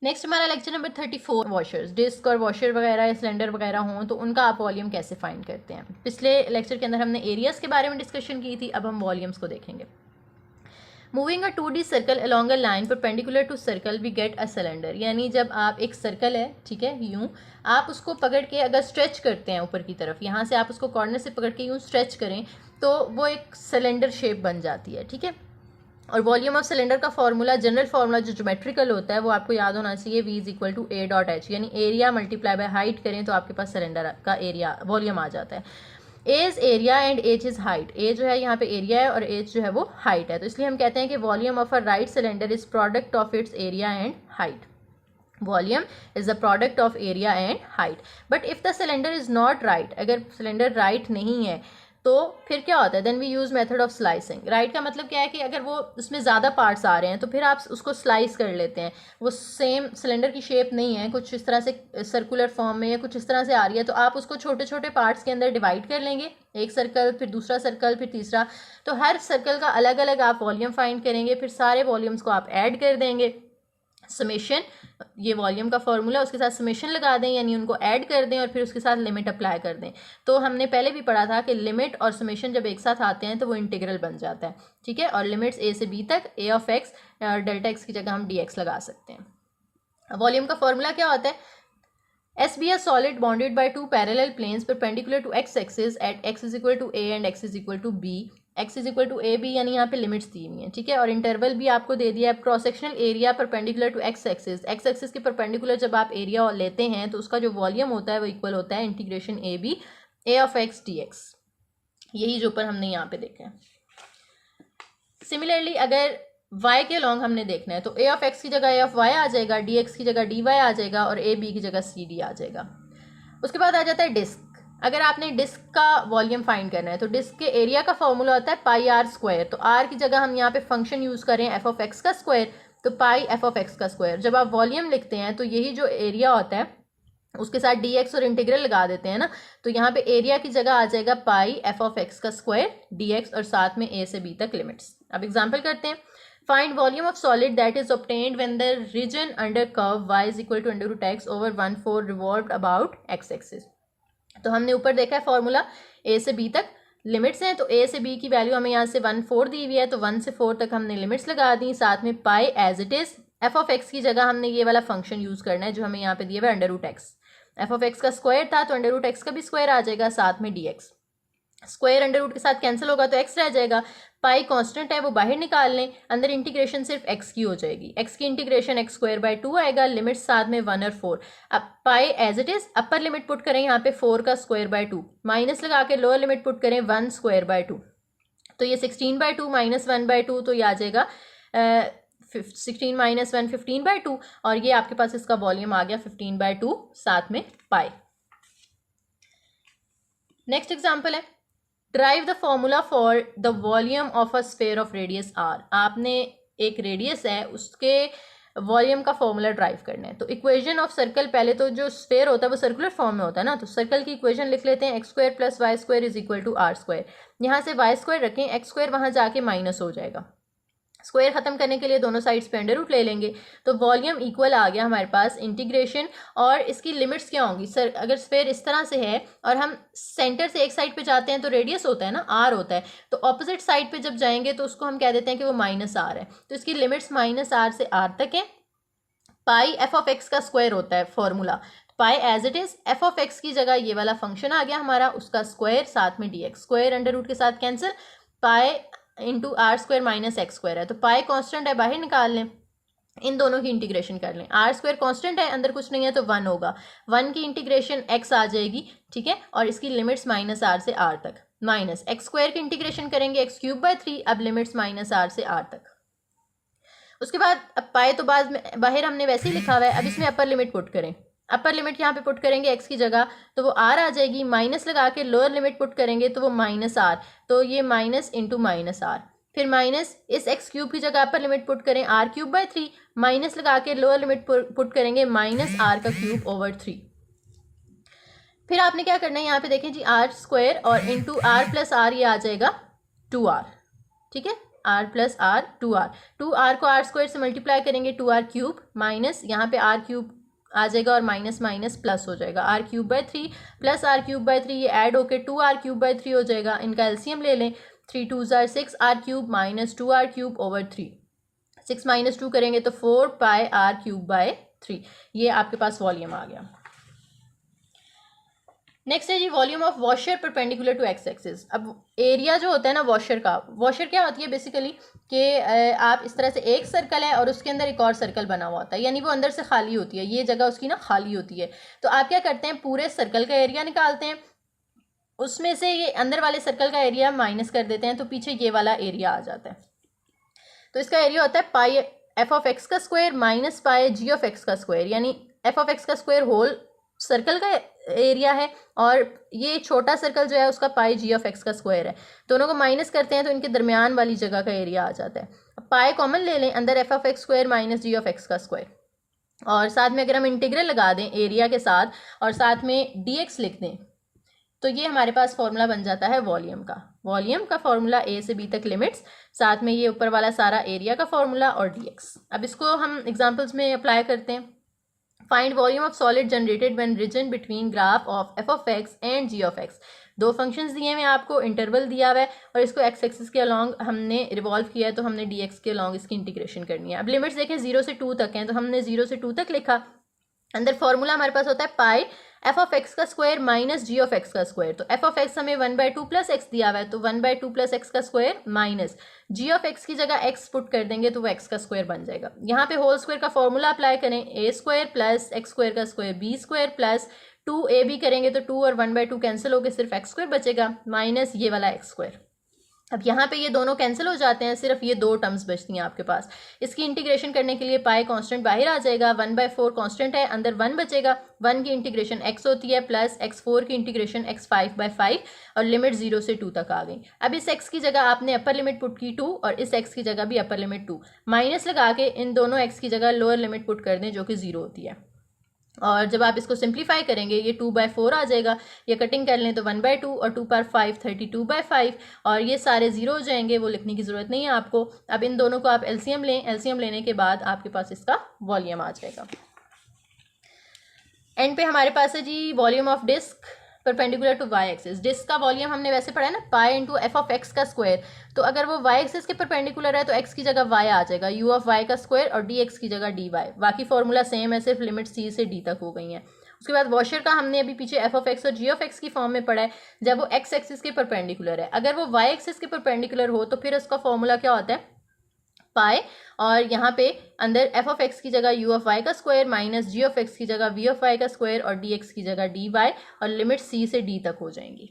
Next हमारा lecture number 34, washers, disc और washer वगैरह या सिलेंडर वगैरह हों तो उनका आप वॉल्यूम कैसे फाइंड करते हैं। पिछले लेक्चर के अंदर हमने एरियाज़ के बारे में डिस्कशन की थी, अब हम वॉल्यूम्स को देखेंगे। Moving a 2D circle along a line perpendicular to circle we get a cylinder, यानी जब आप एक सर्कल है, ठीक है, यूँ आप उसको पकड़ के अगर स्ट्रेच करते हैं ऊपर की तरफ, यहाँ से आप उसको कॉर्नर से पकड़ के यूँ स्ट्रेच करें तो वो एक सिलेंडर शेप बन जाती है, ठीक है। और वॉल्यूम ऑफ सिलेंडर का फॉर्मूला, जनरल फार्मूला जो ज्योमेट्रिकल होता है वो आपको याद होना चाहिए, V is equal to A dot H, यानी एरिया मल्टीप्लाई बाय हाइट करें तो आपके पास सिलेंडर का एरिया वॉल्यूम आ जाता है। A is area and H is height, A जो है यहाँ पे एरिया है और H जो है वो हाइट है, तो इसलिए हम कहते हैं कि volume of a right cylinder is product of its area and height. Volume is the product of area and height. But if the cylinder is not right, अगर सिलेंडर राइट नहीं है तो फिर क्या होता है, then we use method of slicing. Right का मतलब क्या है कि अगर वो उसमें ज़्यादा पार्ट्स आ रहे हैं तो फिर आप उसको स्लाइस कर लेते हैं, वो सेम सिलेंडर की शेप नहीं है, कुछ इस तरह से सर्कुलर फॉर्म में या कुछ इस तरह से आ रही है, तो आप उसको छोटे छोटे पार्ट्स के अंदर डिवाइड कर लेंगे, एक सर्कल फिर दूसरा सर्कल फिर तीसरा, तो हर सर्कल का अलग अलग आप वॉल्यूम फाइंड करेंगे, फिर सारे वॉल्यूम्स को आप ऐड कर देंगे। समेशन, ये वॉल्यूम का फॉर्मूला, उसके साथ समेशन लगा दें, यानी उनको ऐड कर दें और फिर उसके साथ लिमिट अप्लाई कर दें। तो हमने पहले भी पढ़ा था कि लिमिट और समेशन जब एक साथ आते हैं तो वो इंटीग्रल बन जाता है, ठीक है। और लिमिट्स A से B तक, A ऑफ x और डेल्टा x की जगह हम dx लगा सकते हैं। वॉल्यूम का फॉर्मूला क्या होता है, S be a solid bonded by two parallel planes perpendicular to x axis at x is equal to a and x is equal to b, x is equal to a b, यानी यहाँ पे limits दी हुई हैं, ठीक है। और interval भी आपको दे दिया है। Cross sectional area perpendicular to x axis, x axis के परपेंडिकुलर जब आप एरिया लेते हैं तो उसका जो वॉल्यूम होता है वो इक्वल होता है integration A B A of X D X, यही जो ऊपर हमने यहाँ पे देखा है। सिमिलरली अगर y के लॉन्ग हमने देखना है तो a ऑफ x की जगह a ऑफ y आ जाएगा, dx की जगह dy आ जाएगा और a b की जगह c d आ जाएगा। उसके बाद आ जाता है डिस्क। अगर आपने डिस्क का वॉल्यूम फाइंड करना है तो डिस्क के एरिया का फॉर्मूला होता है पाई आर स्क्वायर, तो r की जगह हम यहाँ पे फंक्शन यूज़ करें f ऑफ x का स्क्वायर, तो पाई f ऑफ x का स्क्वायर। जब आप वॉल्यूम लिखते हैं तो यही जो एरिया होता है उसके साथ dx और इंटीग्रल लगा देते हैं ना, तो यहाँ पे एरिया की जगह आ जाएगा पाई f ऑफ x का स्क्वायर dx और साथ में a से b तक लिमिट्स। अब एग्जाम्पल करते हैं। Find volume of solid that is obtained when the region under curve y is equal to under root x over 1/4 revolved about x axis। तो हमने ऊपर देखा है फॉर्मूला, a से b तक लिमिट्स हैं, तो a से b की वैल्यू हमें यहाँ से 1/4 दी हुई है, तो 1 से 4 तक हमने लिमिट्स लगा दी, साथ में pi as it is f of x की जगह हमने ये वाला फंक्शन यूज करना है जो हमें यहाँ पे दिया हुआ है under root X. f of x का स्क्वायर था तो अंडर रूट एक्स का भी स्क्वायर आ जाएगा, साथ में dx। स्क्वायर अंडर रूट के साथ कैंसिल होगा तो x रह जाएगा, पाई कांस्टेंट है वो बाहर निकाल लें, अंदर इंटीग्रेशन सिर्फ x की हो जाएगी, x की इंटीग्रेशन x स्क्वायर बाय 2 आएगा, लिमिट साथ में 1 और 4। अब pi as it is upper limit put करें यहाँ पे 4 का स्क्वायर बाय 2, माइनस लगा के लोअर लिमिट पुट करें 1 स्क्वायर बाय 2, तो ये 16 बाय 2 माइनस 1 बाय 2, तो ये आ जाएगा 16 माइनस 1 15 बाय 2, और ये आपके पास इसका वॉल्यूम आ गया 15 बाय 2 साथ में पाई। नेक्स्ट एग्जाम्पल है, derive the formula for the volume of a sphere of radius R. आपने एक रेडियस है उसके वॉल्यूम का फॉर्मूला ड्राइव करना है, तो इक्वेशन ऑफ सर्कल, पहले तो जो स्फेयर होता है वो सर्कुलर फॉर्म में होता है ना, तो सर्कल की इक्वेशन लिख लेते हैं, X square plus Y square is equal to R square. यहाँ से वाई स्क्वायर रखें, एक्स स्क्वायर वहाँ जाके माइनस हो जाएगा, स्क्वायर खत्म करने के लिए दोनों साइड्स पे अंडर रूट ले लेंगे, तो वॉल्यूम इक्वल आ गया हमारे पास इंटीग्रेशन। और इसकी लिमिट्स क्या होंगी सर, अगर स्फेयर इस तरह से है और हम सेंटर से एक साइड पे जाते हैं तो रेडियस होता है ना आर होता है, तो ऑपोजिट साइड पे जब जाएंगे तो उसको हम कह देते हैं कि वो माइनस आर है, तो इसकी लिमिट्स माइनस आर से आर तक है। पाई एफ ऑफ एक्स का स्क्वायर होता है formula, pi as it is F of x की जगह ये वाला फंक्शन आ गया हमारा, उसका स्क्वायर साथ में D X, square under root के साथ cancel, pi into R square minus X square है, तो पाई कांस्टेंट है बाहर निकाल लें, इन दोनों की इंटीग्रेशन कर लें, आर स्क्वायर कांस्टेंट है अंदर कुछ नहीं है तो 1 होगा, 1 की इंटीग्रेशन x आ जाएगी, ठीक है, और इसकी लिमिट्स माइनस आर से आर तक, माइनस एक्स स्क्वायर की इंटीग्रेशन करेंगे x क्यूब बाय 3, अब लिमिट्स माइनस आर से आर तक। उसके बाद अब पाए तो बाहर हमने वैसे ही लिखा हुआ है, अब इसमें अपर लिमिट पुट करें, अपर लिमिट यहाँ पे पुट करेंगे x की जगह तो वो r आ जाएगी, माइनस लगा के लोअर लिमिट पुट करेंगे तो वो माइनस r, तो ये माइनस इंटू माइनस आर, फिर माइनस इस x क्यूब की जगह अपर लिमिट पुट करें r क्यूब बाय 3, माइनस लगा के लोअर लिमिट पुट करेंगे माइनस r का क्यूब ओवर 3। फिर आपने क्या करना है यहाँ पे देखें जी, r स्क्वायर और इंटू r प्लस r ये आ जाएगा 2r, ठीक है, R plus R, two R को आर स्क्वायर से मल्टीप्लाई करेंगे, 2r क्यूब माइनस यहाँ पे आर क्यूब आ जाएगा और माइनस माइनस प्लस हो जाएगा, R cube by 3 plus R cube by 3, ये ऐड होके 2r क्यूब बाई 3 हो जाएगा। इनका एलसीएम ले लें, 3 2s are 6 R cube minus 2r cube over 3, 6 minus 2 करेंगे तो 4 पाई आर क्यूब बाई 3, ये आपके पास वॉल्यूम आ गया। नेक्स्ट है जी volume of washer perpendicular to x axis. अब एरिया जो होता है ना वॉशर का, वॉशर क्या होती है बेसिकली कि आप इस तरह से एक सर्कल है और उसके अंदर एक और सर्कल बना हुआ होता है, यानी वो अंदर से खाली होती है, ये जगह उसकी ना खाली होती है। तो आप क्या करते हैं, पूरे सर्कल का एरिया निकालते हैं, उसमें से ये अंदर वाले सर्कल का एरिया माइनस कर देते हैं, तो पीछे ये वाला एरिया आ जाता है। तो इसका एरिया होता है पाई एफ ऑफ एक्स का square minus pi G of x का स्क्वायर, यानी एफ ऑफ एक्स का स्क्वायर होल सर्कल का एरिया है और ये छोटा सर्कल जो है उसका पाई जी ऑफ एक्स का स्क्वायर है। दोनों को माइनस करते हैं तो इनके दरमियान वाली जगह का एरिया आ जाता है। अब पाई कॉमन ले लें, अंदर F of X square minus ji of x का स्क्वायर, और साथ में अगर हम इंटीग्रल लगा दें एरिया के साथ और साथ में डी एक्स लिख दें तो ये हमारे पास फॉर्मूला बन जाता है वॉल्यूम का। वॉल्यूम का फॉर्मूला ए से बी तक लिमिट्स, साथ में ये ऊपर वाला सारा एरिया का फॉर्मूला और डी एक्स। अब इसको हम एग्जाम्पल्स में अप्लाई करते हैं। Find volume of solid generated when region between graph of F of X and G of X. दो फंक्शंस दिए हुए हैं आपको, इंटरवल दिया हुआ है और इसको एक्स एक्सिस के अलॉन्ग हमने रिवॉल्व किया है, तो हमने डी एक्स के अलॉन्ग इसकी इंटीग्रेशन करनी है। अब लिमिट्स देखें 0 से 2 तक हैं, तो हमने 0 से 2 तक लिखा। अंदर फॉर्मूला हमारे पास होता है पाई एफ ऑफ एक्स का square minus ji of x का स्क्वायर। तो एफ ऑफ एक्स हमें 1/2 प्लस एक्स दिया हुआ है, तो 1/2 प्लस एक्स का square minus ji of x की जगह एक्स पुट कर देंगे तो वो एक्स का स्क्वायर बन जाएगा। यहाँ पे होल स्क्वायर का फॉर्मूला अप्लाई करें, a square plus x square का square b square plus 2ab करेंगे तो 2 और 1/2 कैंसिल होकर सिर्फ एक्स स्क्वायर बचेगा माइनस ये वाला एक्स स्क्वायर। अब यहाँ पे ये दोनों कैंसिल हो जाते हैं, सिर्फ ये दो टर्म्स बचती हैं आपके पास। इसकी इंटीग्रेशन करने के लिए पाई कांस्टेंट बाहर आ जाएगा, 1/4 कांस्टेंट है, अंदर 1 बचेगा, 1 की इंटीग्रेशन x होती है प्लस x4 की इंटीग्रेशन x 5/5 और लिमिट 0 से 2 तक आ गई। अब इस x की जगह आपने अपर लिमिट पुट की 2 और इस x की जगह भी अपर लिमिट 2, माइनस लगा के इन दोनों x की जगह लोअर लिमिट पुट कर दें जो कि 0 होती है। और जब आप इसको सिंप्लीफाई करेंगे ये 2/4 आ जाएगा, ये कटिंग कर लें तो 1/2 और 2 पर 5 32/5 और ये सारे 0 हो जाएंगे, वो लिखने की ज़रूरत नहीं है आपको। अब इन दोनों को आप एलसीएम लें, एलसीएम लेने के बाद आपके पास इसका वॉल्यूम आ जाएगा। एंड पे हमारे पास है जी volume of disc perpendicular to y axis. Disc का वॉल्यूम हमने वैसे पढ़ा है ना, pi into f of x का स्क्वायर, तो अगर वो वाई एक्सिस के परपेंडिकुलर है तो एक्स की जगह वाई आ जाएगा, यू ऑफ वाई का स्क्वायर और डी एक्स की जगह डी वाई। बाकी फॉर्मूला सेम है, सिर्फ लिमिट सी से डी तक हो गई हैं। उसके बाद वॉशर का हमने अभी पीछे एफ ऑफ एक्स और जी ऑफ एक्स की फॉर्म में पढ़ा है, जब वो एक्स एक्सिस के परपेंडिकुलर है। अगर वो वाई एक्सिस के परपेंडिकुलर हो तो फिर उसका फॉर्मूला क्या होता है, पाई और यहाँ पे अंदर एफ ऑफ एक्स की जगह यू ऑफ वाई का square minus ji of x की जगह वी ऑफ वाई का स्क्वायर और डी एक्स की जगह डी वाई और लिमिट सी से डी तक हो जाएंगी।